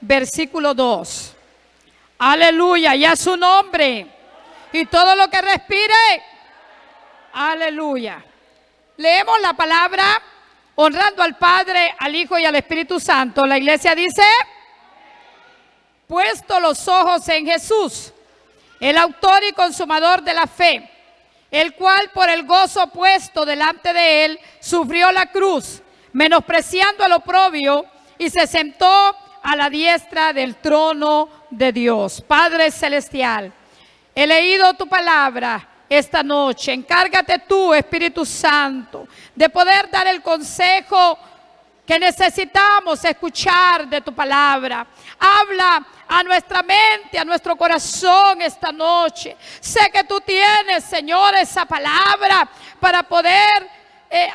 versículo 2. Aleluya, y a su nombre. Y todo lo que respire. Aleluya. Leemos la palabra honrando al Padre, al Hijo y al Espíritu Santo. La iglesia dice: puesto los ojos en Jesús, el autor y consumador de la fe, el cual por el gozo puesto delante de él sufrió la cruz, menospreciando el oprobio, y se sentó a la diestra del trono de Dios. Padre celestial, he leído tu palabra esta noche. Encárgate tú, Espíritu Santo, de poder dar el consejo que necesitamos escuchar de tu palabra. Habla a nuestra mente, a nuestro corazón esta noche. Sé que tú tienes, Señor, esa palabra para poder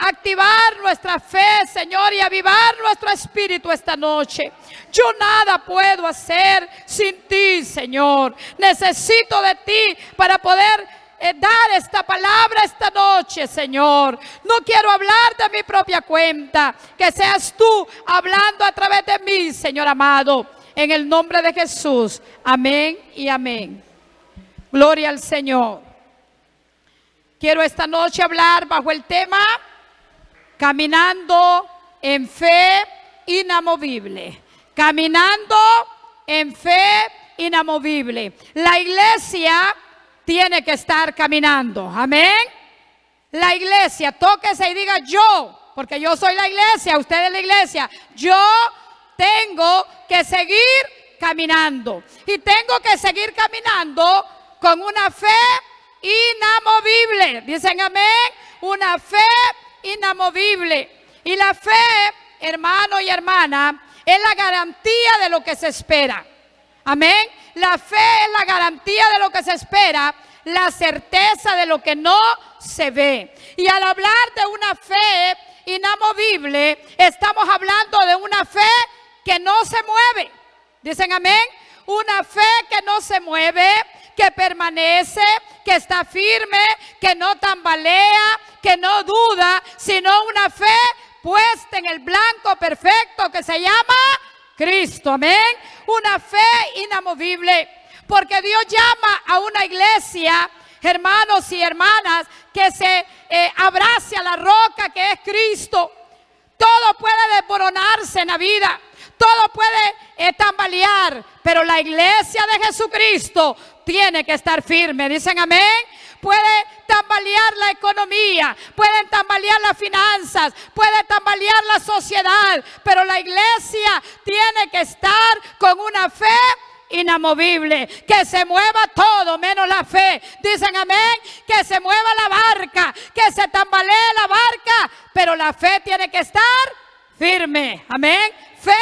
activar nuestra fe, Señor, y avivar nuestro espíritu esta noche. Yo nada puedo hacer sin ti, Señor. Necesito de ti para poder dar esta palabra esta noche, Señor. No quiero hablar de mi propia cuenta, que seas tú hablando a través de mí, Señor amado, en el nombre de Jesús. Amén y amén. Gloria al Señor. Quiero esta noche hablar bajo el tema caminando en fe inamovible. Caminando en fe inamovible. La iglesia tiene que estar caminando. Amén. La iglesia, tóquese y diga yo, porque yo soy la iglesia, usted es la iglesia. Yo tengo que seguir caminando. Y tengo que seguir caminando con una fe inamovible. Dicen amén. Una fe inamovible. Y la fe, hermano y hermana, es la garantía de lo que se espera. Amén. La fe es la garantía de lo que se espera, la certeza de lo que no se ve. Y al hablar de una fe inamovible, estamos hablando de una fe que no se mueve. Dicen amén. Una fe que no se mueve, que permanece, que está firme, que no tambalea, que no duda, sino una fe puesta en el blanco perfecto que se llama Cristo. Amén. Una fe inamovible. Porque Dios llama a una iglesia, hermanos y hermanas, que se abrace a la roca que es Cristo. Todo puede desmoronarse en la vida. Todo puede tambalear. Pero la iglesia de Jesucristo tiene que estar firme. Dicen amén. Puede tambalear la economía, pueden tambalear las finanzas, puede tambalear la sociedad, pero la iglesia tiene que estar con una fe inamovible, que se mueva todo menos la fe. Dicen amén. Que se mueva la barca, que se tambalee la barca, pero la fe tiene que estar firme. Amén. Fe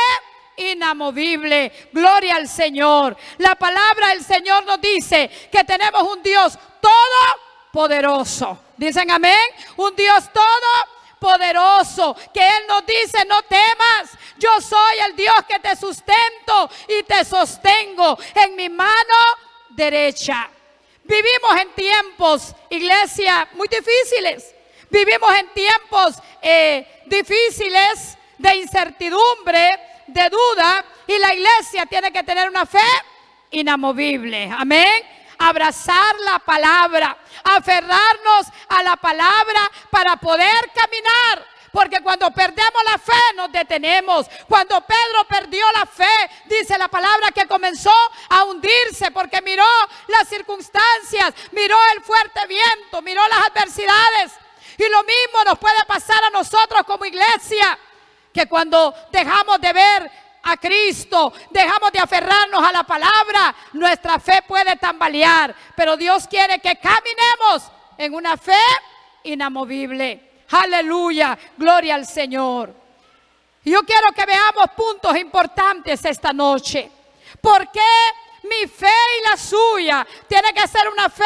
inamovible. Gloria al Señor. La palabra del Señor nos dice que tenemos un Dios todopoderoso. Dicen amén. Un Dios todopoderoso, que Él nos dice: no temas, yo soy el Dios que te sustento y te sostengo en mi mano derecha. Vivimos en tiempos, iglesia, muy difíciles. Vivimos en tiempos difíciles de incertidumbre, de duda, y la iglesia tiene que tener una fe inamovible. Amén. Abrazar la palabra, aferrarnos a la palabra para poder caminar. Porque cuando perdemos la fe nos detenemos. Cuando Pedro perdió la fe, dice la palabra que comenzó a hundirse, porque miró las circunstancias, miró el fuerte viento, miró las adversidades. Y lo mismo nos puede pasar a nosotros como iglesia, que cuando dejamos de ver a Cristo, dejamos de aferrarnos a la palabra, nuestra fe puede tambalear. Pero Dios quiere que caminemos en una fe inamovible. Aleluya, gloria al Señor. Y yo quiero que veamos puntos importantes esta noche. ¿Por qué mi fe y la suya tiene que ser una fe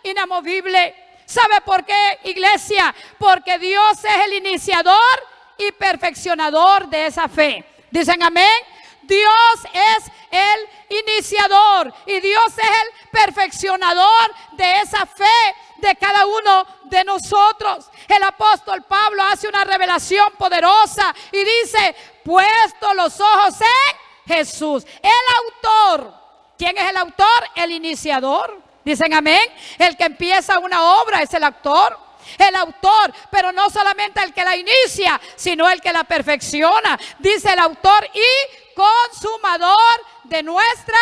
inamovible? ¿Sabe por qué, iglesia? Porque Dios es el iniciador y perfeccionador de esa fe. Dicen amén. Dios es el iniciador y Dios es el perfeccionador de esa fe de cada uno de nosotros. El apóstol Pablo hace una revelación poderosa y dice: puesto los ojos en Jesús. El autor. ¿Quién es el autor? El iniciador. Dicen amén. El que empieza una obra es el autor. El autor, pero no solamente el que la inicia, sino el que la perfecciona. Dice el autor y consumador de nuestra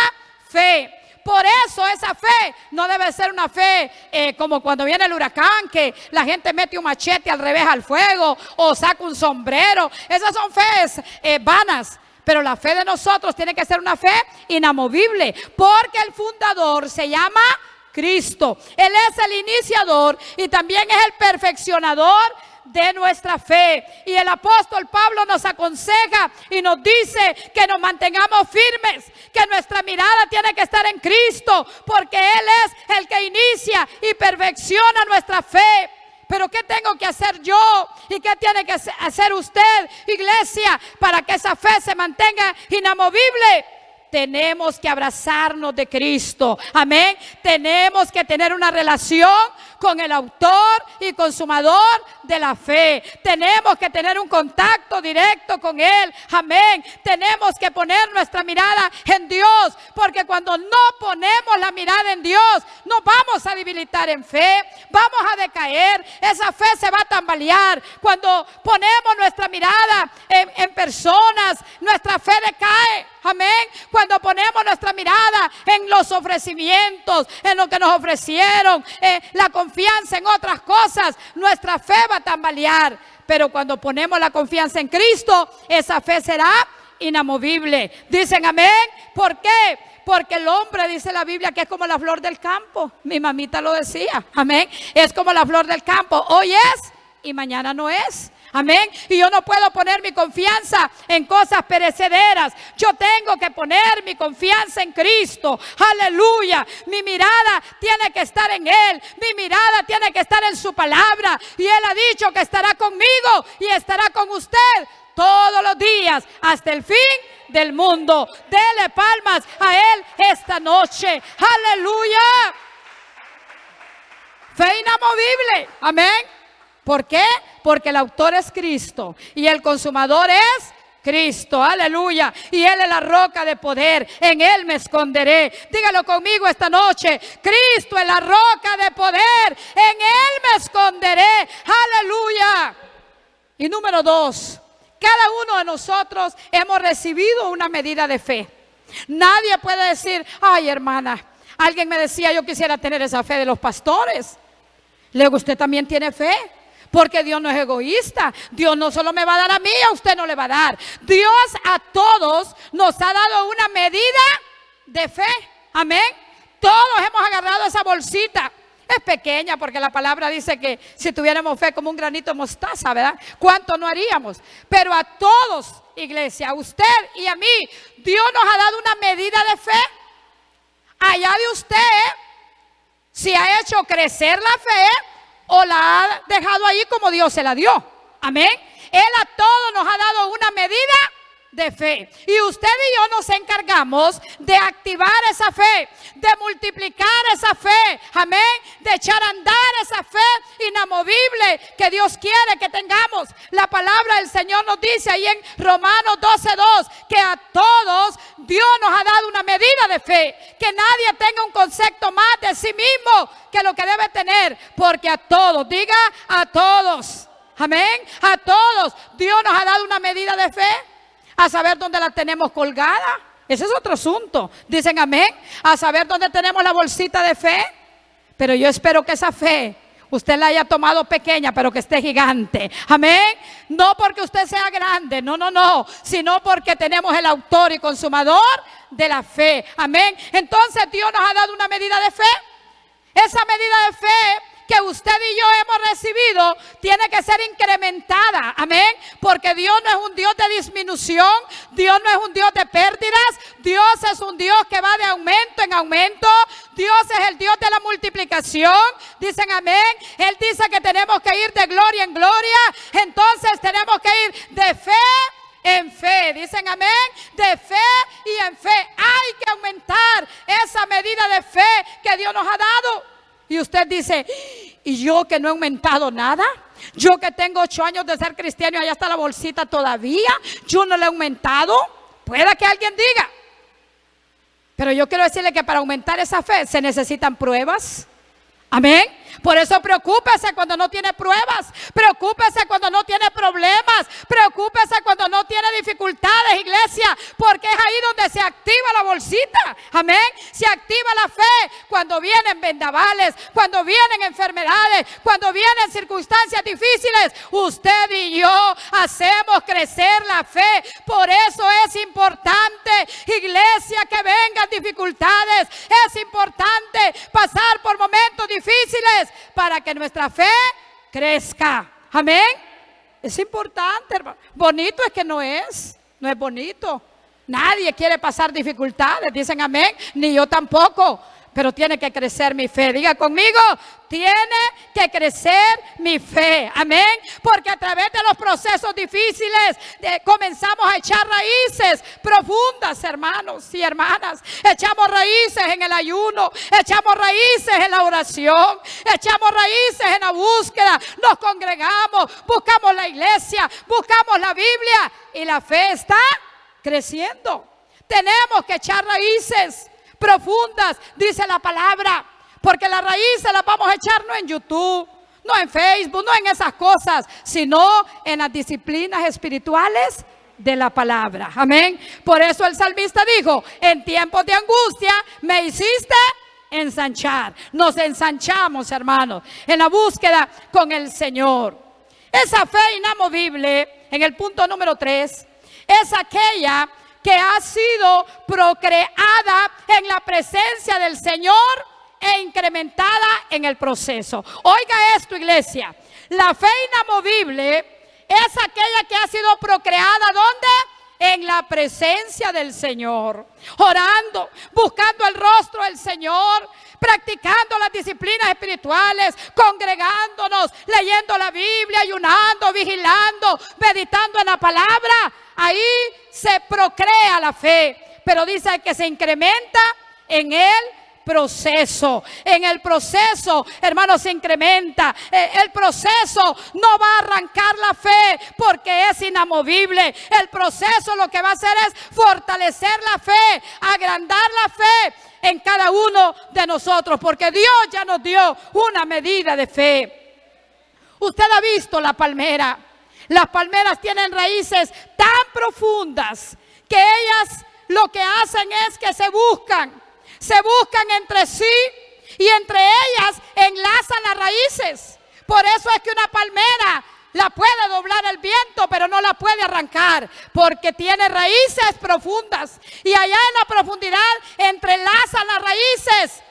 fe. Por eso esa fe no debe ser una fe como cuando viene el huracán, que la gente mete un machete al revés al fuego o saca un sombrero. Esas son fees vanas. Pero la fe de nosotros tiene que ser una fe inamovible, porque el fundador se llama Cristo. Él es el iniciador y también es el perfeccionador de nuestra fe. Y el apóstol Pablo nos aconseja y nos dice que nos mantengamos firmes, que nuestra mirada tiene que estar en Cristo, porque Él es el que inicia y perfecciona nuestra fe. Pero ¿qué tengo que hacer yo? ¿Y qué tiene que hacer usted, iglesia, para que esa fe se mantenga inamovible? Tenemos que abrazarnos de Cristo. Amén. Tenemos que tener una relación con el autor y consumador de la fe. Tenemos que tener un contacto directo con Él. Amén. Tenemos que poner nuestra mirada en Dios, porque cuando no ponemos la mirada en Dios, nos vamos a debilitar en fe, vamos a decaer, esa fe se va a tambalear. Cuando ponemos nuestra mirada en personas, nuestra fe decae. Amén. Cuando ponemos nuestra mirada en los ofrecimientos, en lo que nos ofrecieron, la confianza en otras cosas, nuestra fe va a tambalear. Pero cuando ponemos la confianza en Cristo, esa fe será inamovible. Dicen amén. ¿Por qué? Porque el hombre, dice la Biblia, que es como la flor del campo. Mi mamita lo decía. Amén. Es como la flor del campo. Hoy es y mañana no es. Amén. Y yo no puedo poner mi confianza en cosas perecederas. Yo tengo que poner mi confianza en Cristo. Aleluya. Mi mirada tiene que estar en Él. Mi mirada tiene que estar en su palabra. Y Él ha dicho que estará conmigo y estará con usted todos los días hasta el fin del mundo. Dele palmas a Él esta noche. Aleluya. Fe inamovible. Amén. ¿Por qué? Porque el autor es Cristo y el consumador es Cristo. Aleluya. Y Él es la roca de poder. En Él me esconderé. Dígalo conmigo esta noche. Cristo es la roca de poder. En Él me esconderé. Aleluya. Y número 2. Cada uno de nosotros hemos recibido una medida de fe. Nadie puede decir, ay hermana, alguien me decía, yo quisiera tener esa fe de los pastores. Luego usted también tiene fe. Porque Dios no es egoísta. Dios no solo me va a dar a mí, a usted no le va a dar. Dios a todos nos ha dado una medida de fe. Amén. Todos hemos agarrado esa bolsita. Es pequeña porque la palabra dice que si tuviéramos fe como un granito de mostaza, ¿verdad? ¿Cuánto no haríamos? Pero a todos, iglesia, a usted y a mí, Dios nos ha dado una medida de fe. Allá de usted, si ha hecho crecer la fe o la ha dejado ahí como Dios se la dio. Amén. Él a todos nos ha dado una medida de fe. Y usted y yo nos encargamos de activar esa fe, de multiplicar esa fe. Amén. De echar a andar esa fe inamovible que Dios quiere que tengamos. La palabra del Señor nos dice ahí en Romanos 12:2 que a todos Dios nos ha dado una medida de fe. Que nadie tenga un concepto más de sí mismo que lo que debe tener. Porque a todos, diga a todos. Amén. A todos Dios nos ha dado una medida de fe. A saber dónde la tenemos colgada. Ese es otro asunto. Dicen amén. A saber dónde tenemos la bolsita de fe. Pero yo espero que esa fe usted la haya tomado pequeña, pero que esté gigante. Amén. No porque usted sea grande, no. Sino porque tenemos el autor y consumador de la fe. Amén. Entonces Dios nos ha dado una medida de fe. Esa medida de fe que usted y yo hemos recibido tiene que ser incrementada, amén, porque Dios no es un Dios de disminución, Dios no es un Dios de pérdidas, Dios es un Dios que va de aumento en aumento, Dios es el Dios de la multiplicación, dicen amén. Él dice que tenemos que ir de gloria en gloria, entonces tenemos que ir de fe en fe, dicen amén, de fe y en fe. Hay que aumentar esa medida de fe que Dios nos ha dado. Y usted dice, ¿y yo que no he aumentado nada? Yo que tengo 8 años de ser cristiano y allá está la bolsita todavía, yo no la he aumentado. Pueda que alguien diga. Pero yo quiero decirle que para aumentar esa fe se necesitan pruebas. Amén. Por eso preocúpese cuando no tiene pruebas. Preocúpese cuando no tiene problemas. Preocúpese cuando no tiene dificultades, iglesia. Porque es ahí donde se activa la bolsita. Amén. Se activa la fe cuando vienen vendavales, cuando vienen enfermedades, cuando vienen circunstancias difíciles. Usted y yo hacemos crecer la fe. Por eso es importante, iglesia, que vengan dificultades. Es importante pasar por momentos difíciles para que nuestra fe crezca. Amén. Es importante, hermano. Bonito es que no es bonito. Nadie quiere pasar dificultades, dicen amén. Ni yo tampoco. Pero tiene que crecer mi fe. Diga conmigo, tiene que crecer mi fe. Amén. Porque a través de los procesos difíciles comenzamos a echar raíces profundas, hermanos y hermanas. Echamos raíces en el ayuno. Echamos raíces en la oración. Echamos raíces en la búsqueda. Nos congregamos. Buscamos la iglesia. Buscamos la Biblia. Y la fe está creciendo. Tenemos que echar raíces profundas, dice la palabra, porque las raíces las vamos a echar no en YouTube, no en Facebook, no en esas cosas, sino en las disciplinas espirituales de la palabra. Amén. Por eso el salmista dijo: en tiempos de angustia me hiciste ensanchar. Nos ensanchamos, hermanos, en la búsqueda con el Señor. Esa fe inamovible, en el punto número 3, es aquella que ha sido procreada en la presencia del Señor e incrementada en el proceso. Oiga esto, iglesia. La fe inamovible es aquella que ha sido procreada, ¿dónde? En la presencia del Señor. Orando, buscando el rostro del Señor, practicando las disciplinas espirituales, congregándonos, leyendo la Biblia, ayunando, vigilando, meditando en la palabra. Ahí se procrea la fe, pero dice que se incrementa en el proceso. En el proceso, hermanos, se incrementa. El proceso no va a arrancar la fe porque es inamovible. El proceso lo que va a hacer es fortalecer la fe, agrandar la fe en cada uno de nosotros, porque Dios ya nos dio una medida de fe. Usted ha visto la palmera. Las palmeras tienen raíces tan profundas que ellas lo que hacen es que se buscan entre sí y entre ellas enlazan las raíces. Por eso es que una palmera la puede doblar el viento, pero no la puede arrancar, porque tiene raíces profundas. Y allá en la profundidad entrelazan las raíces.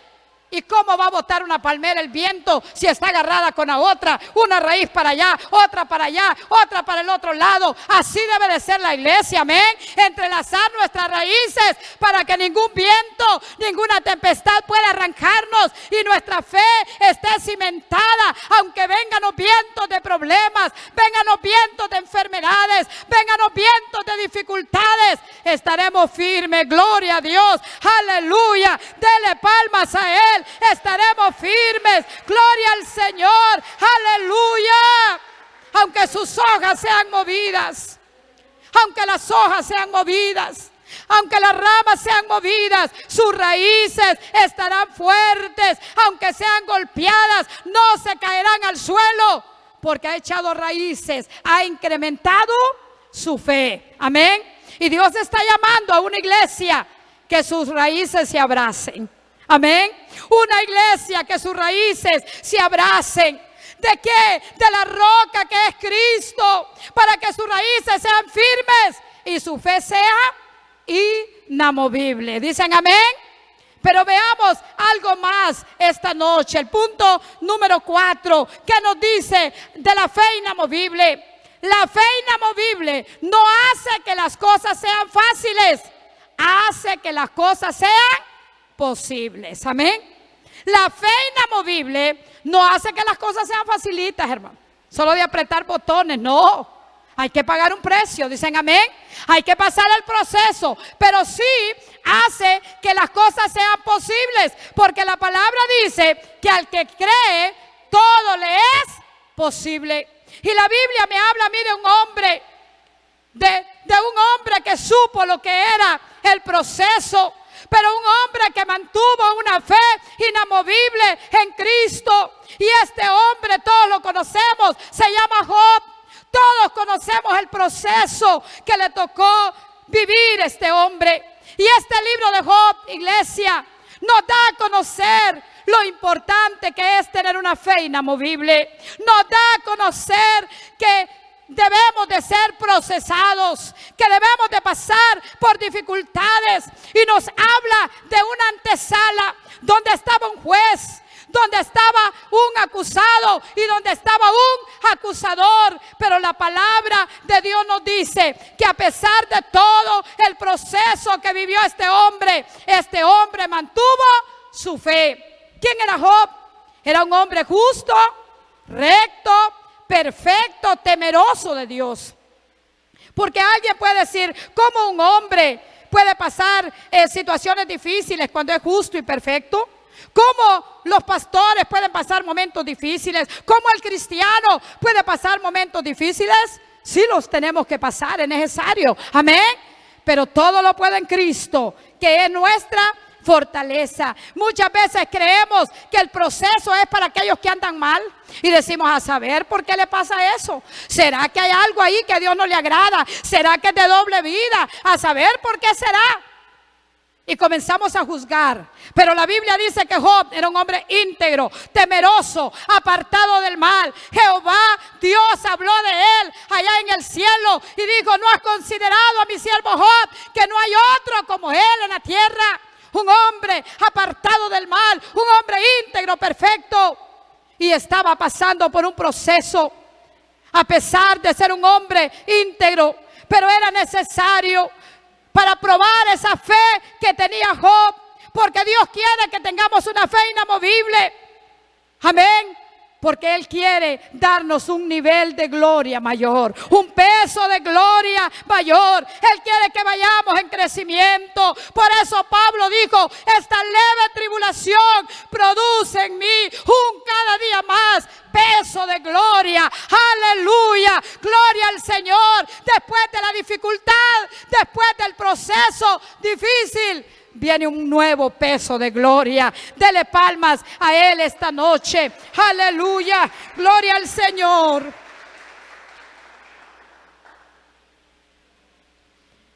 ¿Y cómo va a botar una palmera el viento si está agarrada con la otra? Una raíz para allá, otra para allá, otra para el otro lado. Así debe de ser la iglesia, amén. Entrelazar nuestras raíces para que ningún viento, ninguna tempestad pueda arrancarnos y nuestra fe esté cimentada. Aunque vengan los vientos de problemas, vengan los vientos de enfermedades, vengan los vientos de dificultades, estaremos firmes. Gloria a Dios, aleluya. Dele palmas a Él. Estaremos firmes. Gloria al Señor, aleluya. Aunque sus hojas sean movidas, aunque las hojas sean movidas, aunque las ramas sean movidas, sus raíces estarán fuertes. Aunque sean golpeadas, no se caerán al suelo, porque ha echado raíces, ha incrementado su fe. Amén. Y Dios está llamando a una iglesia que sus raíces se abracen. Amén. Una iglesia que sus raíces se abracen. ¿De qué? De la roca que es Cristo. Para que sus raíces sean firmes y su fe sea inamovible. ¿Dicen amén? Pero veamos algo más esta noche. El punto número 4 que nos dice de la fe inamovible. La fe inamovible no hace que las cosas sean fáciles. Hace que las cosas sean posibles. Amén. La fe inamovible no hace que las cosas sean facilitas, hermano. Solo de apretar botones, no. Hay que pagar un precio, dicen amén. Hay que pasar el proceso, pero sí hace que las cosas sean posibles, porque la palabra dice que al que cree todo le es posible. Y la Biblia me habla a mí de un hombre de un hombre que supo lo que era el proceso, pero un hombre que mantuvo una fe inamovible en Cristo. Y este hombre, todos lo conocemos, se llama Job. Todos conocemos el proceso que le tocó vivir este hombre. Y este libro de Job, iglesia, nos da a conocer lo importante que es tener una fe inamovible. Nos da a conocer que debemos de ser procesados, que debemos de pasar por dificultades. Y nos habla de una antesala donde estaba un juez, donde estaba un acusado y donde estaba un acusador. Pero la palabra de Dios nos dice que a pesar de todo el proceso que vivió este hombre mantuvo su fe. ¿Quién era Job? Era un hombre justo, recto, perfecto, temeroso de Dios. Porque alguien puede decir, ¿cómo un hombre puede pasar situaciones difíciles cuando es justo y perfecto? ¿Cómo los pastores pueden pasar momentos difíciles? ¿Cómo el cristiano puede pasar momentos difíciles? Sí los tenemos que pasar, es necesario. Amén. Pero todo lo puede en Cristo, que es nuestra fortaleza. Muchas veces creemos que el proceso es para aquellos que andan mal y decimos, a saber por qué le pasa eso. ¿Será que hay algo ahí que a Dios no le agrada? ¿Será que es de doble vida? A saber por qué será. Y comenzamos a juzgar. Pero la Biblia dice que Job era un hombre íntegro, temeroso, apartado del mal. Jehová, Dios, habló de él allá en el cielo y dijo, ¿no has considerado a mi siervo Job, que no hay otro como él en la tierra? Un hombre apartado del mal, un hombre íntegro, perfecto. Y estaba pasando por un proceso, a pesar de ser un hombre íntegro. Pero era necesario para probar esa fe que tenía Job, porque Dios quiere que tengamos una fe inamovible. Amén. Porque Él quiere darnos un nivel de gloria mayor, un peso de gloria mayor. Él quiere que vayamos en crecimiento. Por eso Pablo dijo, esta leve tribulación produce en mí un cada día más peso de gloria. Aleluya, gloria al Señor. Después de la dificultad, después del proceso difícil, viene un nuevo peso de gloria. Dele palmas a Él esta noche. Aleluya, gloria al Señor.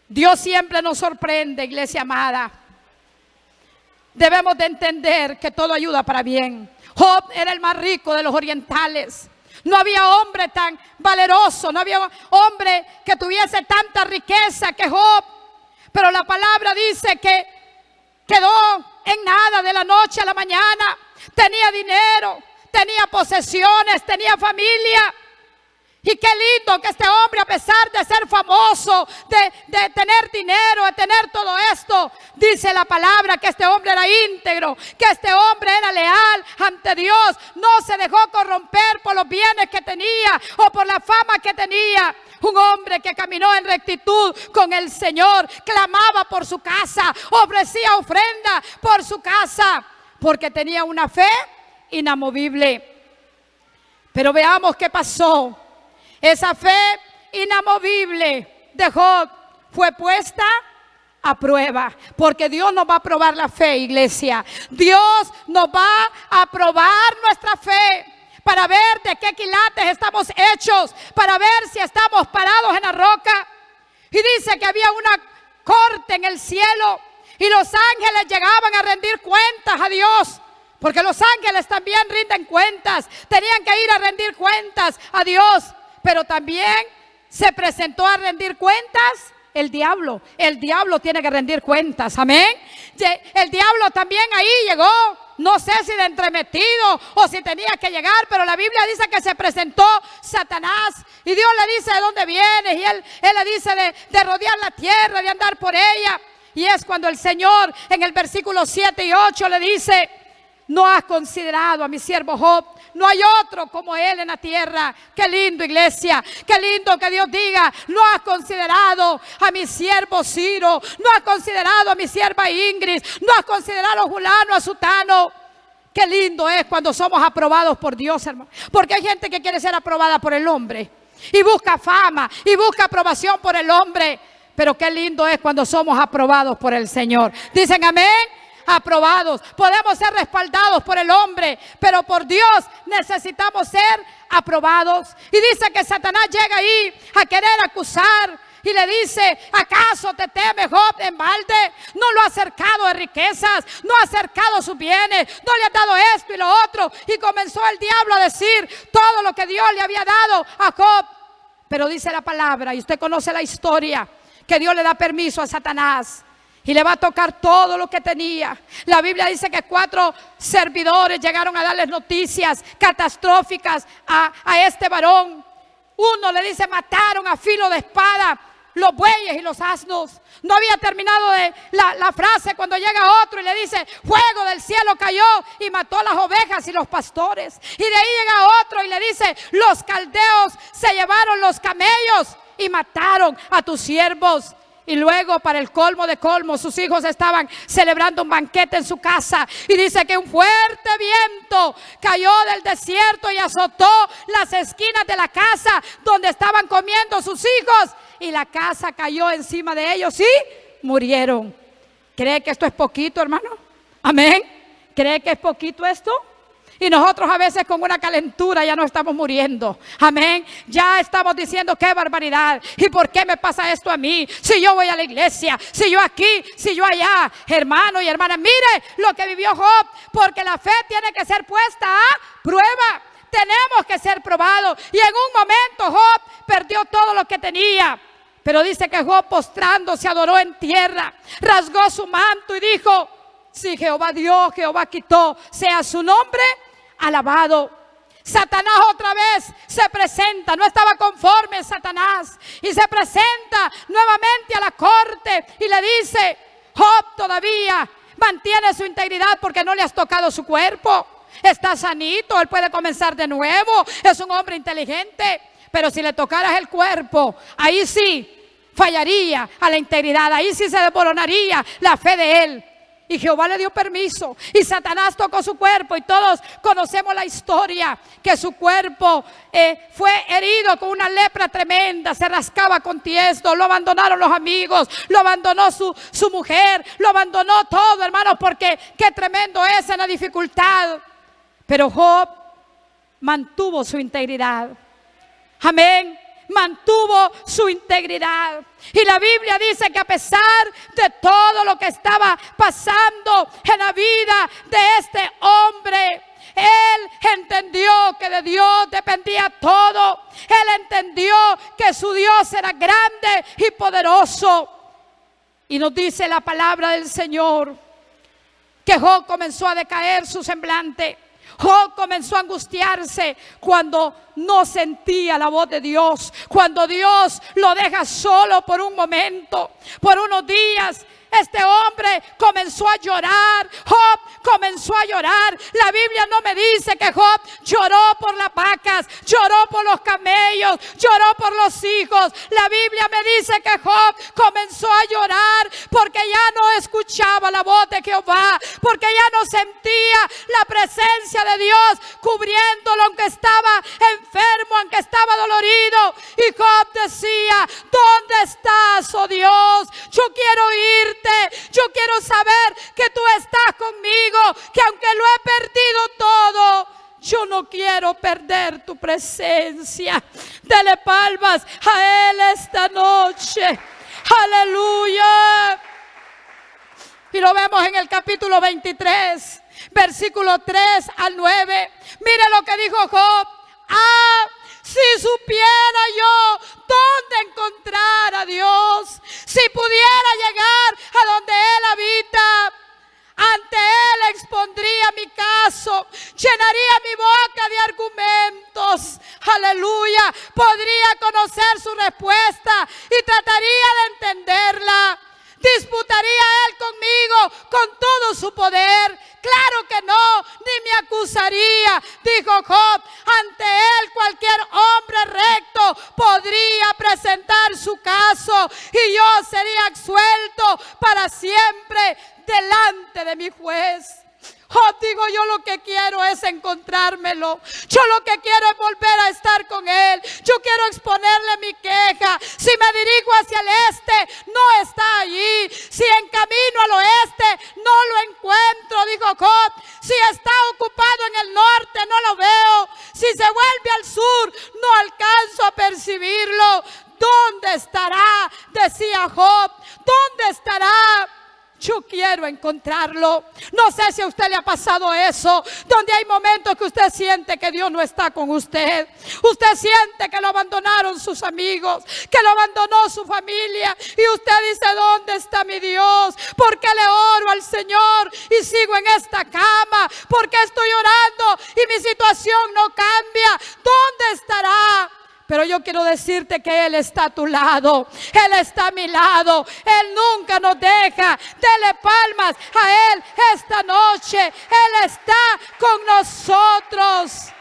Dios siempre nos sorprende, iglesia amada. Debemos de entender que todo ayuda para bien. Job era el más rico de los orientales. No había hombre tan valeroso, no había hombre que tuviese tanta riqueza que Job. Pero la palabra dice que quedó en nada de la noche a la mañana. Tenía dinero, tenía posesiones, tenía familia. Y qué lindo que este hombre, a pesar de ser famoso, de tener dinero, de tener todo esto, dice la palabra que este hombre era íntegro, que este hombre era leal ante Dios. No se dejó corromper por los bienes que tenía o por la fama que tenía. Un hombre que caminó en rectitud con el Señor, clamaba por su casa, ofrecía ofrenda por su casa, porque tenía una fe inamovible. Pero veamos qué pasó. Esa fe inamovible de Job fue puesta a prueba, porque Dios nos va a probar la fe, iglesia. Dios nos va a probar nuestra fe para ver de qué quilates estamos hechos, para ver si estamos parados en la roca. Y dice que había una corte en el cielo y los ángeles llegaban a rendir cuentas a Dios, porque los ángeles también rinden cuentas. Tenían que ir a rendir cuentas a Dios. Pero también se presentó a rendir cuentas el diablo. El diablo tiene que rendir cuentas, amén. El diablo también ahí llegó. No sé si de entremetido o si tenía que llegar, pero la Biblia dice que se presentó Satanás. Y Dios le dice de dónde vienes. Y él le dice de rodear la tierra, de andar por ella. Y es cuando el Señor en el versículo 7 y 8 le dice, no has considerado a mi siervo Job. No hay otro como él en la tierra. Qué lindo, iglesia. Qué lindo que Dios diga, no has considerado a mi siervo Ciro. No has considerado a mi sierva Ingrid. No has considerado a Julano, a Sutano. Qué lindo es cuando somos aprobados por Dios, hermano. Porque hay gente que quiere ser aprobada por el hombre. y busca fama y busca aprobación por el hombre. Pero qué lindo es cuando somos aprobados por el Señor. Dicen amén. Aprobados. Podemos ser respaldados por el hombre, pero por Dios necesitamos ser aprobados. Y dice que Satanás llega ahí a querer acusar y le dice: ¿acaso te teme Job en balde? No lo ha cercado de riquezas, no ha cercado sus bienes, no le ha dado esto y lo otro. Y comenzó el diablo a decir todo lo que Dios le había dado a Job. Pero dice la palabra, y usted conoce la historia, que Dios le da permiso a Satanás y le va a tocar todo lo que tenía. La Biblia dice que 4 servidores llegaron a darles noticias catastróficas a este varón. Uno le dice: mataron a filo de espada los bueyes y los asnos. No había terminado la frase cuando llega otro y le dice: fuego del cielo cayó y mató las ovejas y los pastores. Y de ahí llega otro y le dice: los caldeos se llevaron los camellos y mataron a tus siervos. Y luego, para el colmo de colmos, sus hijos estaban celebrando un banquete en su casa. Y dice que un fuerte viento cayó del desierto y azotó las esquinas de la casa donde estaban comiendo sus hijos. Y la casa cayó encima de ellos y murieron. ¿Cree que esto es poquito, hermano? Amén. ¿Cree que es poquito esto? Y nosotros a veces con una calentura ya no estamos muriendo. Amén. Ya estamos diciendo: qué barbaridad. ¿Y por qué me pasa esto a mí? Si yo voy a la iglesia, si yo aquí, si yo allá. Hermano y hermana, mire lo que vivió Job. Porque la fe tiene que ser puesta a prueba. Tenemos que ser probados. Y en un momento Job perdió todo lo que tenía. Pero dice que Job, postrándose, adoró en tierra, rasgó su manto y dijo: si Jehová dio, Jehová quitó, sea su nombre alabado. Satanás otra vez se presenta. No estaba conforme Satanás y se presenta nuevamente a la corte y le dice: Job todavía mantiene su integridad porque no le has tocado su cuerpo. Está sanito, él puede comenzar de nuevo, es un hombre inteligente. Pero si le tocaras el cuerpo, ahí sí fallaría a la integridad, ahí sí se desmoronaría la fe de él. Y Jehová le dio permiso y Satanás tocó su cuerpo. Y todos conocemos la historia, que su cuerpo fue herido con una lepra tremenda. Se rascaba con tiesto, lo abandonaron los amigos, lo abandonó su mujer, lo abandonó todo, hermanos, porque qué tremendo es en la dificultad. Pero Job mantuvo su integridad. Amén. Mantuvo su integridad. Y la Biblia dice que a pesar de todo lo que estaba pasando en la vida de este hombre, él entendió que de Dios dependía todo. Él entendió que su Dios era grande y poderoso. Y nos dice la palabra del Señor que Job comenzó a decaer su semblante. Job comenzó a angustiarse cuando no sentía la voz de Dios, cuando Dios lo deja solo por un momento, por unos días. Este hombre comenzó a llorar. Job comenzó a llorar. La Biblia no me dice que Job lloró por las vacas, lloró por los camellos, lloró por los hijos. La Biblia me dice que Job comenzó a llorar porque ya no escuchaba la voz de Jehová, porque ya no sentía la presencia de Dios cubriéndolo, aunque estaba enfermo, aunque estaba dolorido. Y Job decía: ¿dónde estás, oh Dios? Yo quiero irte. Yo quiero saber que tú estás conmigo, que aunque lo he perdido todo, yo no quiero perder tu presencia. Dele palmas a Él esta noche. Aleluya. Y lo vemos en el capítulo 23, versículo 3 al 9. Mire lo que dijo Job: si supiera yo dónde encontrar a Dios, si pudiera llegar a donde Él habita, ante Él expondría mi caso, llenaría mi boca de argumentos. Aleluya. Podría conocer su respuesta y trataría de entenderla. ¿Disputaría Él conmigo con todo su poder? Claro que no, ni me acusaría, dijo Job. Ante Él cualquier hombre recto podría presentar su caso y yo sería absuelto para siempre delante de mi juez. Oh, digo, yo lo que quiero es encontrármelo. Yo lo que quiero es volver a estar con Él. Yo quiero exponerle mi queja. Si me dirijo hacia el este, no está allí. Si encamino al oeste, no lo encuentro, dijo Job. Si está ocupado en el norte, no lo veo. Si se vuelve al sur, no alcanzo a percibirlo. ¿Dónde estará? Decía Job. ¿Dónde estará? Yo quiero encontrarlo. No sé si a usted le ha pasado eso, donde hay momentos que usted siente que Dios no está con usted. Usted siente que lo abandonaron sus amigos, que lo abandonó su familia, y usted dice: ¿dónde está mi Dios? ¿Por qué le oro al Señor y sigo en esta cama? ¿Por qué estoy orando y mi situación no cambia? ¿Dónde estará? Pero yo quiero decirte que Él está a tu lado. Él está a mi lado. Él nunca nos deja. Dele palmas a Él esta noche. Él está con nosotros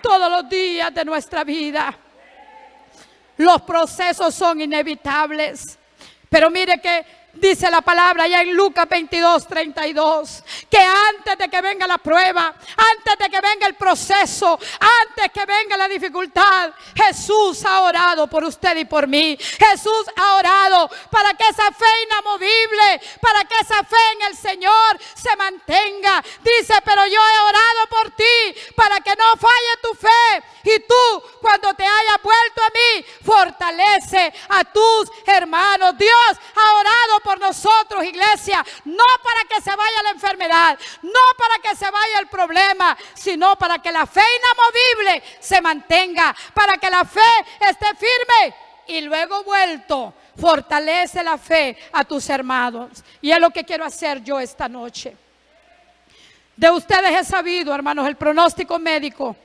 todos los días de nuestra vida. Los procesos son inevitables. Pero mire que dice la palabra ya en Lucas 22:32, que antes de que venga la prueba, antes de que venga el proceso, antes que venga la dificultad, Jesús ha orado por usted y por mí. Jesús ha orado para que esa fe inamovible, para que esa fe en el Señor se mantenga. Dice: pero yo he orado por ti para que no falle tu fe, y tú, cuando te hayas vuelto a mí, fortalece a tus hermanos. Dios ha orado por nosotros, iglesia, no para que se vaya la enfermedad, no para que se vaya el problema, sino para que la fe inamovible se mantenga, para que la fe esté firme. Y luego vuelto, fortalece la fe a tus hermanos. Y es lo que quiero hacer yo esta noche. De ustedes he sabido, hermanos, el pronóstico médico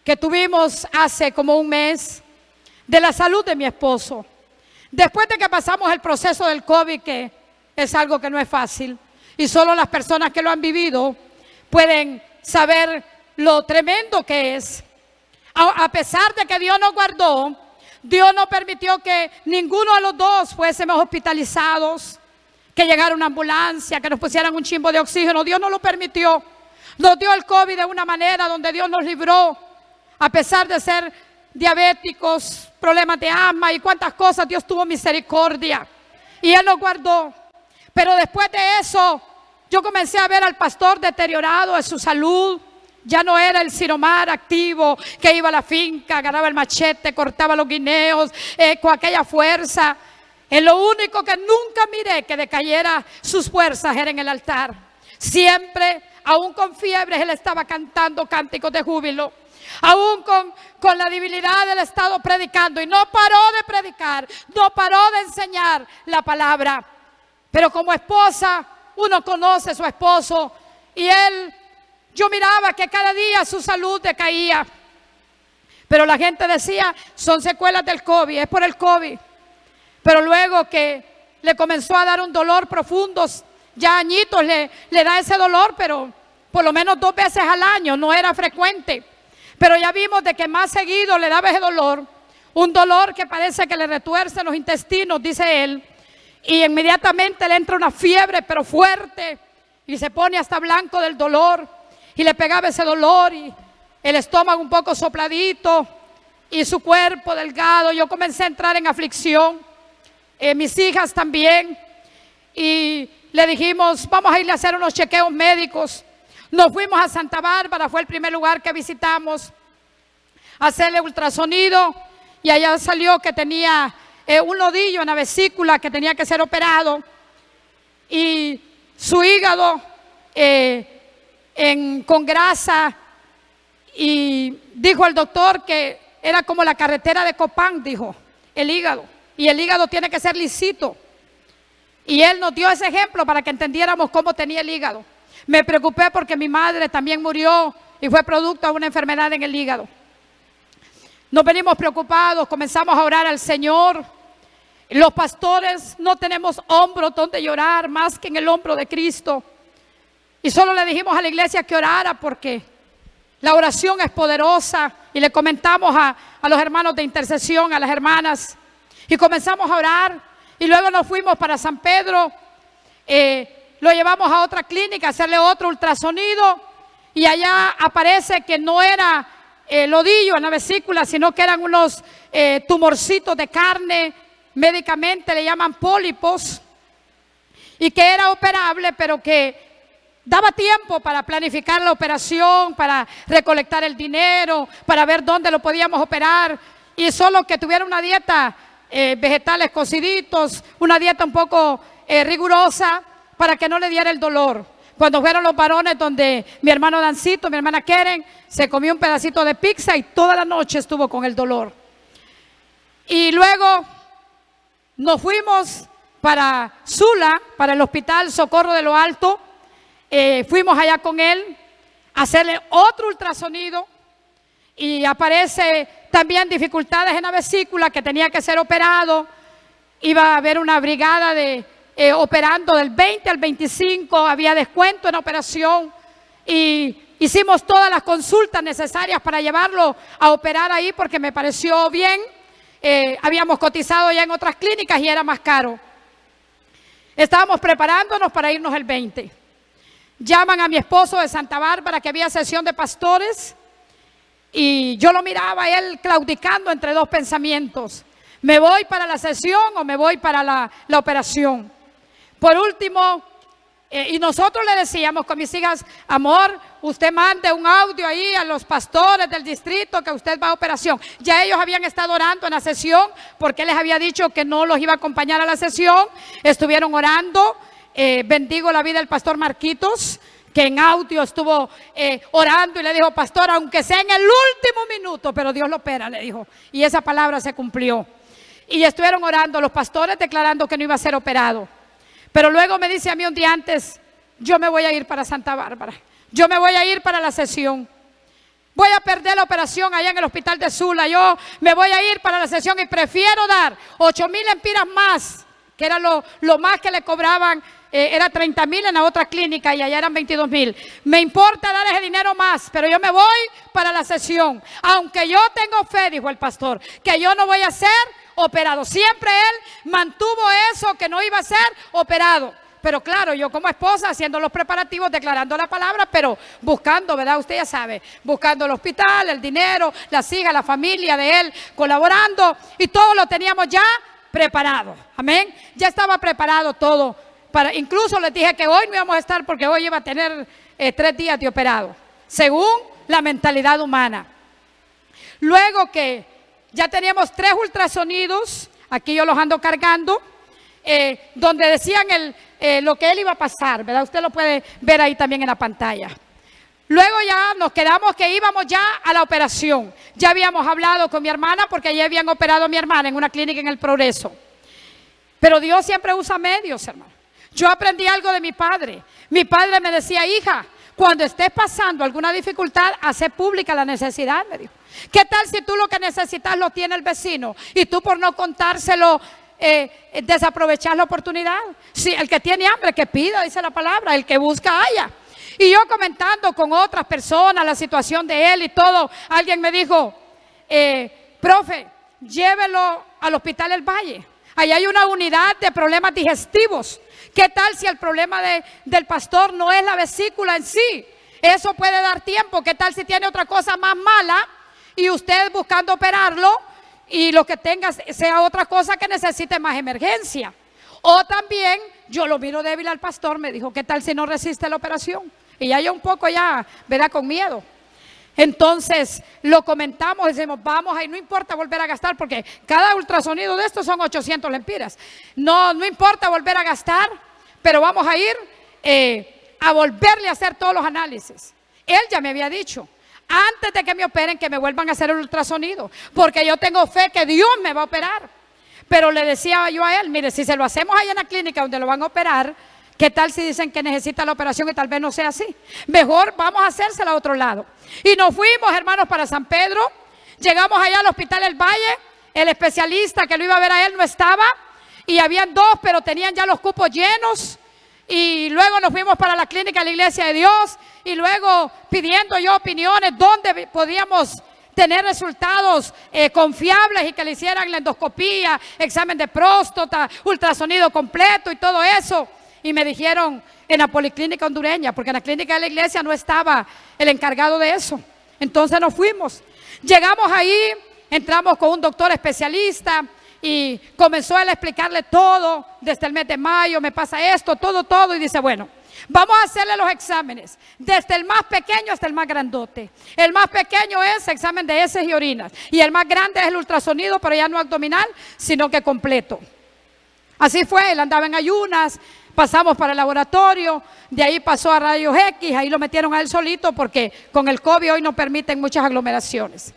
que tuvimos hace como un mes de la salud de mi esposo. Después de que pasamos el proceso del COVID, que es algo que no es fácil, y solo las personas que lo han vivido pueden saber lo tremendo que es. A pesar de que Dios nos guardó, Dios no permitió que ninguno de los dos fuésemos hospitalizados, que llegara una ambulancia, que nos pusieran un chimbo de oxígeno. Dios no lo permitió. Nos dio el COVID de una manera donde Dios nos libró. A pesar de ser diabéticos, problemas de asma y cuantas cosas, Dios tuvo misericordia y Él nos guardó. Pero después de eso, yo comencé a ver al pastor deteriorado en su salud. Ya no era el Siromar activo que iba a la finca, agarraba el machete, cortaba los guineos con aquella fuerza. Lo único que nunca miré que decayera sus fuerzas era en el altar. Siempre, aún con fiebres, él estaba cantando cánticos de júbilo. Aún con la debilidad, él estado predicando, y no paró de predicar, no paró de enseñar la palabra. Pero como esposa, uno conoce a su esposo, y yo miraba que cada día su salud decaía. Pero la gente decía: son secuelas del COVID, es por el COVID. Pero luego que le comenzó a dar un dolor profundo, ya añitos le da ese dolor, pero por lo menos 2 veces al año, no era frecuente. Pero ya vimos de que más seguido le daba ese dolor, un dolor que parece que le retuerce los intestinos, dice él, y inmediatamente le entra una fiebre pero fuerte, y se pone hasta blanco del dolor, y le pegaba ese dolor, y el estómago un poco sopladito, y su cuerpo delgado. Yo comencé a entrar en aflicción, mis hijas también, y le dijimos: vamos a irle a hacer unos chequeos médicos. Nos fuimos a Santa Bárbara, fue el primer lugar que visitamos, a hacerle ultrasonido, y allá salió que tenía un nodillo en la vesícula que tenía que ser operado, y su hígado con grasa, y dijo el doctor que era como la carretera de Copán, dijo, el hígado, y el hígado tiene que ser lisito, y él nos dio ese ejemplo para que entendiéramos cómo tenía el hígado. Me preocupé porque mi madre también murió y fue producto de una enfermedad en el hígado. Nos venimos preocupados, comenzamos a orar al Señor. Los pastores no tenemos hombro donde llorar más que en el hombro de Cristo. Y solo le dijimos a la iglesia que orara, porque la oración es poderosa. Y le comentamos a los hermanos de intercesión, a las hermanas. Y comenzamos a orar. Y luego nos fuimos para San Pedro. lo llevamos a otra clínica a hacerle otro ultrasonido y allá aparece que no era lodillo en la vesícula, sino que eran unos tumorcitos de carne, médicamente le llaman pólipos, y que era operable, pero que daba tiempo para planificar la operación, para recolectar el dinero, para ver dónde lo podíamos operar, y solo que tuviera una dieta, vegetales cociditos, una dieta un poco rigurosa para que no le diera el dolor. Cuando fueron los varones donde mi hermano Dancito, mi hermana Keren, se comió un pedacito de pizza y toda la noche estuvo con el dolor. Y luego nos fuimos para Sula, para el Hospital Socorro de lo Alto. Fuimos allá con él a hacerle otro ultrasonido y aparece también dificultades en la vesícula, que tenía que ser operado. Iba a haber una brigada de operando del 20 al 25, había descuento en la operación y hicimos todas las consultas necesarias para llevarlo a operar ahí porque me pareció bien. Habíamos cotizado ya en otras clínicas y era más caro. Estábamos preparándonos para irnos el 20. Llaman a mi esposo de Santa Bárbara que había sesión de pastores y yo lo miraba a él claudicando entre dos pensamientos: ¿me voy para la sesión o me voy para la operación? Por último, y nosotros le decíamos con mis hijas: amor, usted mande un audio ahí a los pastores del distrito que usted va a operación. Ya ellos habían estado orando en la sesión porque él les había dicho que no los iba a acompañar a la sesión. Estuvieron orando. Bendigo la vida del pastor Marquitos, que en audio estuvo orando y le dijo: pastor, aunque sea en el último minuto, pero Dios lo opera, le dijo. Y esa palabra se cumplió. Y estuvieron orando los pastores declarando que no iba a ser operado. Pero luego me dice a mí un día antes: yo me voy a ir para Santa Bárbara, yo me voy a ir para la sesión, voy a perder la operación allá en el hospital de Sula, yo me voy a ir para la sesión y prefiero dar 8,000 lempiras más, que era lo más que le cobraban. Era 30,000 en la otra clínica y allá eran 22,000. Me importa dar ese dinero más, pero yo me voy para la sesión. Aunque yo tengo fe, dijo el pastor, que yo no voy a ser operado. Siempre él mantuvo eso, que no iba a ser operado. Pero claro, yo como esposa haciendo los preparativos, declarando la palabra, pero buscando, ¿verdad? Usted ya sabe, buscando el hospital, el dinero, las hijas, la familia de él, colaborando, y todo lo teníamos ya preparado. Amén. Ya estaba preparado todo. Incluso les dije que hoy no íbamos a estar porque hoy iba a tener 3 días de operado, según la mentalidad humana. Luego que ya teníamos 3 ultrasonidos, aquí yo los ando cargando, donde decían lo que él iba a pasar, ¿verdad? Usted lo puede ver ahí también en la pantalla. Luego ya nos quedamos que íbamos ya a la operación. Ya habíamos hablado con mi hermana porque allí habían operado a mi hermana en una clínica en El Progreso. Pero Dios siempre usa medios, hermano. Yo aprendí algo de mi padre. Mi padre me decía: hija, cuando estés pasando alguna dificultad, hace pública la necesidad, me dijo. ¿Qué tal si tú lo que necesitas lo tiene el vecino y tú por no contárselo desaprovechar la oportunidad? Si el que tiene hambre, que pida, dice la palabra, el que busca halla. Y yo comentando con otras personas la situación de él y todo, alguien me dijo: profe, llévelo al Hospital El Valle. Allá hay una unidad de problemas digestivos. ¿Qué tal si el problema del pastor no es la vesícula en sí? Eso puede dar tiempo. ¿Qué tal si tiene otra cosa más mala y usted buscando operarlo y lo que tenga sea otra cosa que necesite más emergencia? O también, yo lo miro débil al pastor, me dijo: ¿qué tal si no resiste la operación? Y ya yo un poco ya, ¿verdad?, con miedo. Entonces lo comentamos, decimos: vamos ahí, no importa volver a gastar, porque cada ultrasonido de estos son 800 lempiras. No importa volver a gastar, pero vamos a ir a volverle a hacer todos los análisis. Él ya me había dicho: antes de que me operen, que me vuelvan a hacer el ultrasonido, porque yo tengo fe que Dios me va a operar. Pero le decía yo a él: mire, si se lo hacemos ahí en la clínica donde lo van a operar, ¿qué tal si dicen que necesita la operación y tal vez no sea así? Mejor vamos a hacérsela a otro lado. Y nos fuimos, hermanos, para San Pedro. Llegamos allá al Hospital El Valle. El especialista que lo iba a ver a él no estaba. Y habían 2, pero tenían ya los cupos llenos. Y luego nos fuimos para la clínica de la Iglesia de Dios. Y luego pidiendo yo opiniones, dónde podíamos tener resultados confiables y que le hicieran la endoscopía, examen de próstata, ultrasonido completo y todo eso. y me dijeron en la policlínica hondureña, porque en la clínica de la iglesia no estaba el encargado de eso. Entonces nos fuimos. Llegamos ahí, entramos con un doctor especialista y comenzó él a explicarle todo. Desde el mes de mayo me pasa esto, todo. Y dice, bueno, vamos a hacerle los exámenes, desde el más pequeño hasta el más grandote. El más pequeño es examen de heces y orinas. Y el más grande es el ultrasonido, pero ya no abdominal, sino que completo. Así fue, él andaba en ayunas, pasamos para el laboratorio, de ahí pasó a rayos X, ahí lo metieron a él solito porque con el COVID hoy no permiten muchas aglomeraciones.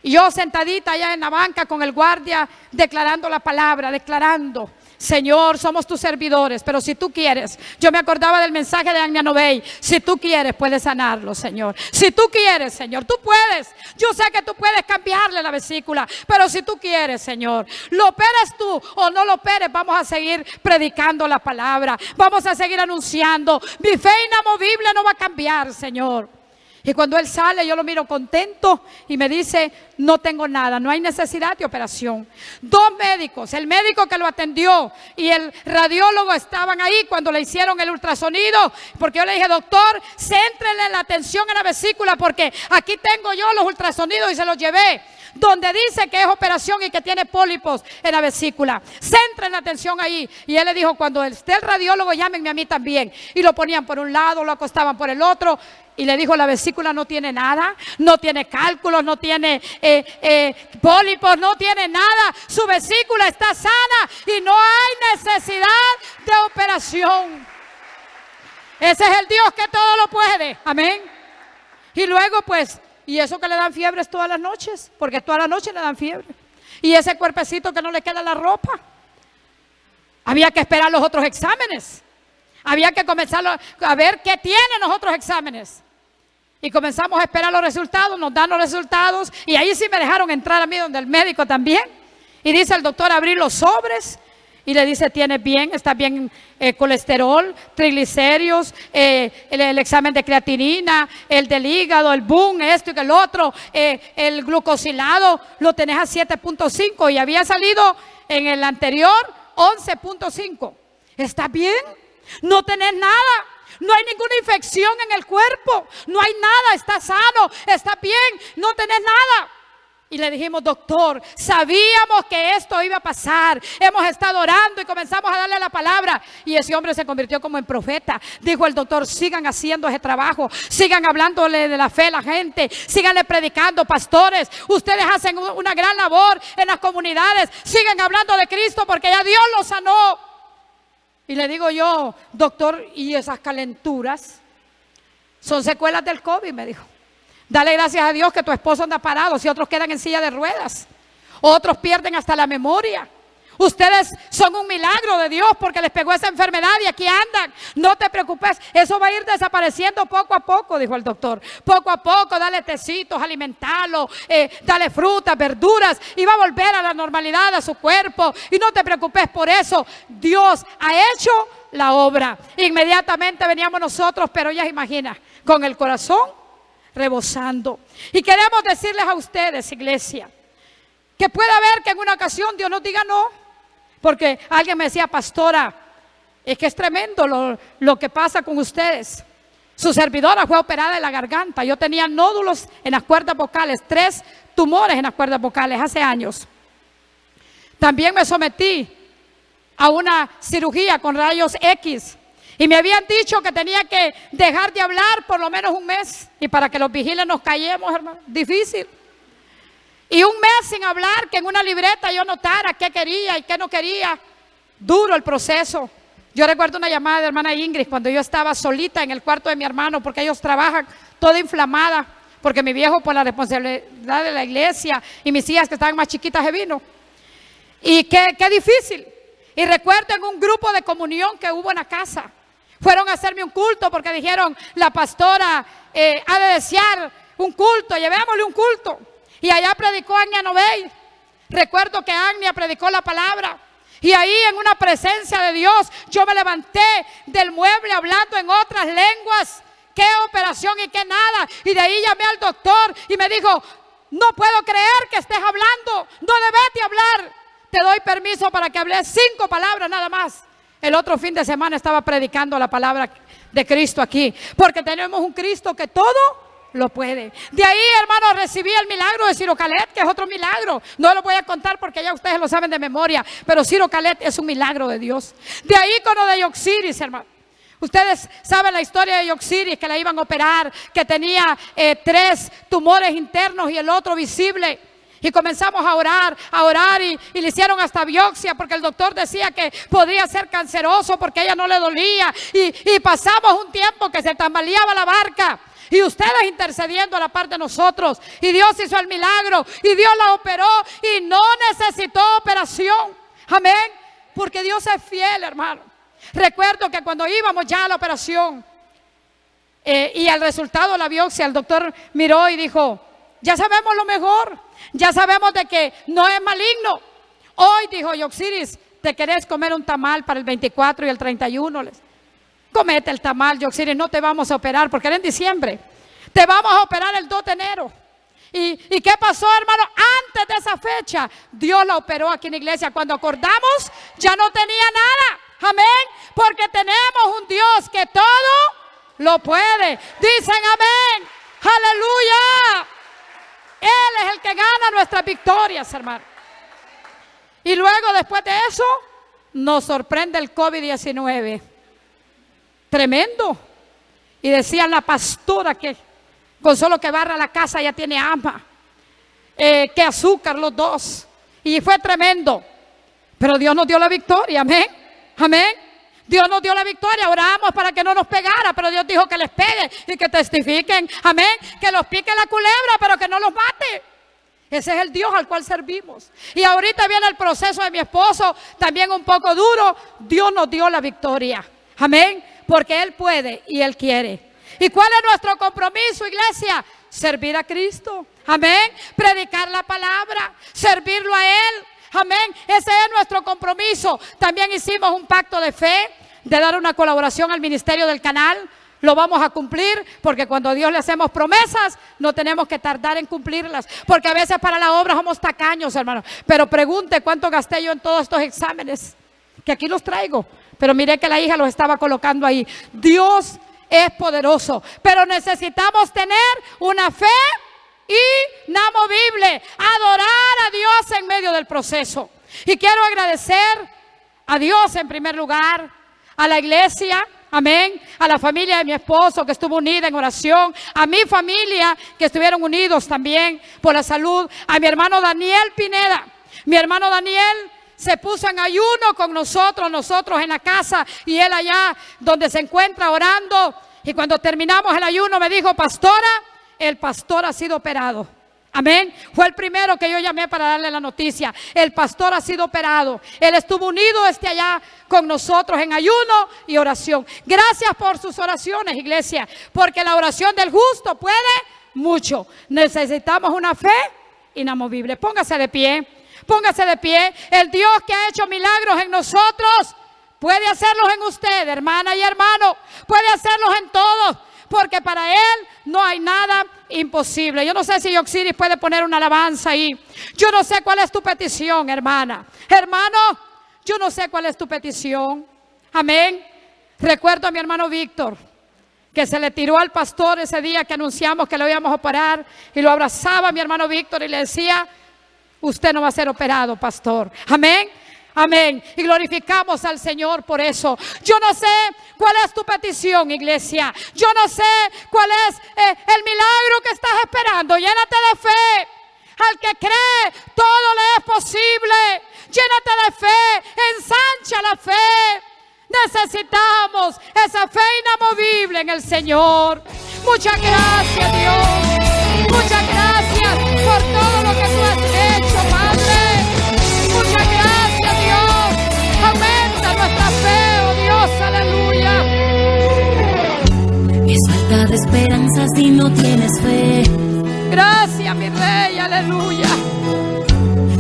Y yo sentadita allá en la banca con el guardia, declarando la palabra, declarando, Señor, somos tus servidores, pero si tú quieres, yo me acordaba del mensaje de Agnia Novey, si tú quieres puedes sanarlo, Señor. Si tú quieres, Señor, tú puedes. Yo sé que tú puedes cambiarle la vesícula, pero si tú quieres, Señor, lo operes tú o no lo operes, vamos a seguir predicando la palabra, vamos a seguir anunciando. Mi fe inamovible no va a cambiar, Señor. Y cuando él sale, yo lo miro contento y me dice, no tengo nada, no hay necesidad de operación. 2 médicos, el médico que lo atendió y el radiólogo estaban ahí cuando le hicieron el ultrasonido, porque yo le dije, doctor, céntrenle la atención en la vesícula, porque aquí tengo yo los ultrasonidos y se los llevé, donde dice que es operación y que tiene pólipos en la vesícula. Centren la atención ahí. Y él le dijo, cuando esté el radiólogo, llámenme a mí también. Y lo ponían por un lado, lo acostaban por el otro. Y le dijo, la vesícula no tiene nada, no tiene cálculos, no tiene pólipos, no tiene nada. Su vesícula está sana y no hay necesidad de operación. Ese es el Dios que todo lo puede. Amén. Y luego pues, y eso que le dan fiebres todas las noches, porque todas las noches le dan fiebre. Y ese cuerpecito que no le queda la ropa. Había que esperar los otros exámenes. Había que comenzar a ver qué tienen los otros exámenes. Y comenzamos a esperar los resultados, nos dan los resultados. Y ahí sí me dejaron entrar a mí donde el médico también. Y dice el doctor abrir los sobres. Y le dice, tienes bien, está bien colesterol, triglicéridos, el examen de creatinina, el del hígado, el boom, esto y el otro, el glucosilado, lo tenés a 7.5 y había salido en el anterior 11.5. ¿Está bien? No tenés nada. No hay ninguna infección en el cuerpo. No hay nada. Está sano. Está bien. No tenés nada. Y le dijimos, doctor, sabíamos que esto iba a pasar. Hemos estado orando y comenzamos a darle la palabra. Y ese hombre se convirtió como en profeta. Dijo el doctor, sigan haciendo ese trabajo. Sigan hablándole de la fe a la gente. Síganle predicando, pastores. Ustedes hacen una gran labor en las comunidades. Sigan hablando de Cristo porque ya Dios los sanó. Y le digo yo, doctor, ¿y esas calenturas? Son secuelas del COVID, me dijo. Dale gracias a Dios que tu esposo anda parado, si otros quedan en silla de ruedas, otros pierden hasta la memoria. Ustedes son un milagro de Dios porque les pegó esa enfermedad y aquí andan. No te preocupes, eso va a ir desapareciendo poco a poco, dijo el doctor. Poco a poco, dale tecitos, alimentarlo, dale frutas, verduras y va a volver a la normalidad a su cuerpo. Y no te preocupes por eso, Dios ha hecho la obra. Inmediatamente veníamos nosotros, pero ya imagina, con el corazón rebosando. Y queremos decirles a ustedes, iglesia, que puede haber que en una ocasión Dios nos diga no. Porque alguien me decía, pastora, es que es tremendo lo que pasa con ustedes. Su servidora fue operada de la garganta. Yo tenía nódulos en las cuerdas vocales, 3 tumores en las cuerdas vocales hace años. También me sometí a una cirugía con rayos X. Y me habían dicho que tenía que dejar de hablar por lo menos un mes. Y para que los vigiles nos callemos, hermano, difícil. Y un mes sin hablar, que en una libreta yo notara qué quería y qué no quería. Duro el proceso. Yo recuerdo una llamada de hermana Ingrid cuando yo estaba solita en el cuarto de mi hermano, porque ellos trabajan toda inflamada, porque mi viejo por la responsabilidad de la iglesia y mis hijas que estaban más chiquitas se vino. Y qué difícil. Y recuerdo en un grupo de comunión que hubo en la casa. Fueron a hacerme un culto porque dijeron, la pastora ha de desear un culto, llevémosle un culto. Y allá predicó Agnia Novey. Recuerdo que Agnia predicó la palabra. Y ahí en una presencia de Dios, yo me levanté del mueble hablando en otras lenguas. Qué operación y qué nada. Y de ahí llamé al doctor y me dijo, no puedo creer que estés hablando. No debes de hablar. Te doy permiso para que hables 5 palabras nada más. el otro fin de semana estaba predicando la palabra de Cristo aquí, porque tenemos un Cristo que todo lo puede. De ahí, hermano, recibí el milagro de Ciro Calet, que es otro milagro. No lo voy a contar porque ya ustedes lo saben de memoria, pero Ciro Calet es un milagro de Dios. De ahí con lo de Yoxiris, hermano. Ustedes saben la historia de Yoxiris, que la iban a operar, que tenía 3 tumores internos y el otro visible. Y comenzamos a orar y le hicieron hasta biopsia porque el doctor decía que podría ser canceroso porque a ella no le dolía. Y pasamos un tiempo que se tambaleaba la barca. Y ustedes intercediendo a la par de nosotros. Y Dios hizo el milagro. Y Dios la operó. Y no necesitó operación. Amén. Porque Dios es fiel, hermano. Recuerdo que cuando íbamos ya a la operación y al resultado de la biopsia, el doctor miró y dijo: ya sabemos lo mejor. Ya sabemos de que no es maligno. Hoy, dijo Yoxiris, ¿te querés comer un tamal para el 24 y el 31? Comete el tamal, Yoxiris, no te vamos a operar porque era en diciembre. Te vamos a operar el 2 de enero. ¿Y qué pasó, hermano? Antes de esa fecha, Dios la operó aquí en la iglesia. Cuando acordamos, ya no tenía nada. Amén. Porque tenemos un Dios que todo lo puede. Dicen amén. Aleluya. Él es el que gana nuestras victorias, hermano. Y luego, después de eso, nos sorprende el COVID-19. Tremendo. Y decía la pastora que con solo que barra la casa ya tiene ama. Que azúcar los 2. Y fue tremendo. Pero Dios nos dio la victoria, amén. Amén. Dios nos dio la victoria. Oramos para que no nos pegara, pero Dios dijo que les pegue y que testifiquen, amén, que los pique la culebra, pero que no los mate. Ese es el Dios al cual servimos. Y ahorita viene el proceso de mi esposo, también un poco duro. Dios nos dio la victoria, amén, porque Él puede y Él quiere. ¿Y cuál es nuestro compromiso, iglesia? Servir a Cristo, amén, predicar la palabra, servirlo a Él. Amén, ese es nuestro compromiso. También hicimos un pacto de fe de dar una colaboración al ministerio del canal. Lo vamos a cumplir porque cuando a Dios le hacemos promesas no tenemos que tardar en cumplirlas, porque a veces para la obra somos tacaños, hermano. Pero pregunte cuánto gasté yo en todos estos exámenes, que aquí los traigo, pero miré que la hija los estaba colocando ahí. Dios es poderoso, pero necesitamos tener una fe inamovible, adorar a Dios en medio del proceso. Y quiero agradecer a Dios en primer lugar, a la iglesia, amén, a la familia de mi esposo que estuvo unida en oración, a mi familia que estuvieron unidos también por la salud, a mi hermano Daniel Pineda. Mi hermano Daniel se puso en ayuno con nosotros en la casa y él allá donde se encuentra orando. Y cuando terminamos el ayuno me dijo: pastora, el pastor ha sido operado. Amén. Fue el primero que yo llamé para darle la noticia. El pastor ha sido operado. Él estuvo unido allá con nosotros en ayuno y oración. Gracias por sus oraciones, iglesia, porque la oración del justo puede mucho. Necesitamos una fe inamovible. Póngase de pie. Póngase de pie. El Dios que ha hecho milagros en nosotros puede hacerlos en usted, hermana y hermano. Puede hacerlos en todos. Porque para Él no hay nada imposible. Yo no sé si Yoxiris puede poner una alabanza ahí. Yo no sé cuál es tu petición, hermana. Hermano, yo no sé cuál es tu petición. Amén. Recuerdo a mi hermano Víctor, que se le tiró al pastor ese día que anunciamos que lo íbamos a operar. Y lo abrazaba a mi hermano Víctor y le decía: usted no va a ser operado, pastor. Amén. Amén. Y glorificamos al Señor por eso. Yo no sé cuál es tu petición, iglesia. Yo no sé cuál es el milagro que estás esperando. Llénate de fe. Al que cree, todo le es posible. Llénate de fe. Ensancha la fe. Necesitamos esa fe inamovible en el Señor. Muchas gracias, Dios. Muchas gracias por todo lo que tú has hecho, Padre. Muchas gracias, Dios. Aumenta nuestra fe, oh Dios, aleluya. Es falta de esperanza si no tienes fe. Gracias, mi Rey, aleluya.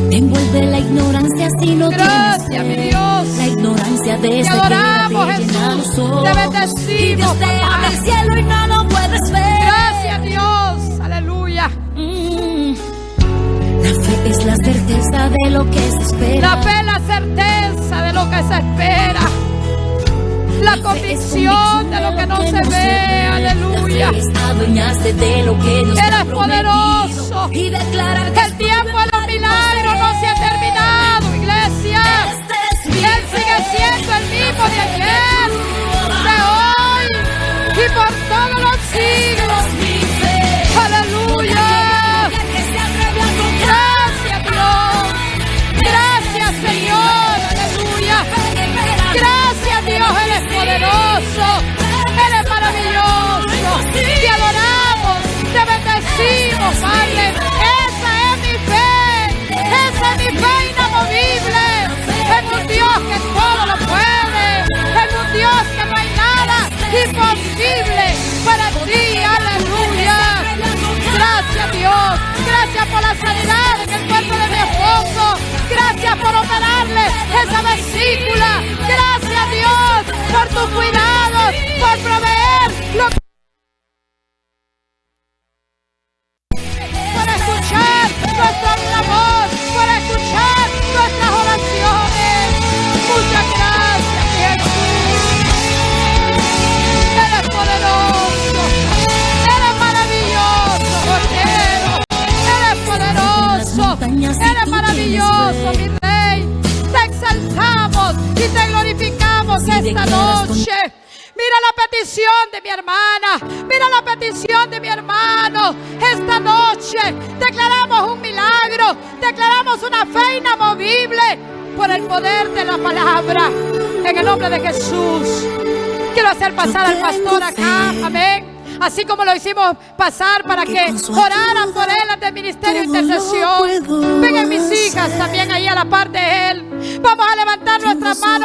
Te envuelve la ignorancia si no Gracias, tienes fe. mi Dios. La ignorancia de Te ese adoramos, que llena los Jesús. ojos. Te bendecimos, Y Dios te papá. abre el cielo y no lo puedes ver. Gracias, Dios, aleluya. La fe es la certeza de lo que se espera. La fe es la certeza de lo que se espera. la convicción de lo que no se ve. Aleluya. Él es poderoso. El tiempo de los milagros no se ha terminado, iglesia. Él sigue siendo el mismo de ayer, de hoy y por todos los siglos. Aleluya. Gracias, Dios. Gracias, Señor. Aleluya. Gracias, Dios. Él es poderoso. Él es maravilloso. Te adoramos, te bendecimos, Padre. Esa es mi fe. Esa es mi fe inamovible. Es un Dios que todo lo puede. Es un Dios que no hay nada imposible para ti. Aleluya. Gracias, Dios. Gracias por la sanidad en el cuerpo de mi esposo. Gracias por operarle esa vesícula. Gracias, Dios, por tu cuidado, por proveer lo que... Por escuchar nuestro clamor, por escuchar nuestras oraciones. Muchas gracias, Jesús. Eres poderoso. Eres maravilloso, Cordero. Eres poderoso. Eres maravilloso, mi Rey. Te exaltamos y te glorificamos esta noche. Mira la petición de mi hermana. Mira la petición de mi hermano. Esta noche declaramos un milagro. Declaramos una fe inamovible por el poder de la palabra. En el nombre de Jesús. Quiero hacer pasar al pastor acá. Amén. Así como lo hicimos pasar para que oraran por él ante el ministerio de intercesión. Vengan mis hijas también ahí a la par de él. Vamos a levantar nuestras manos.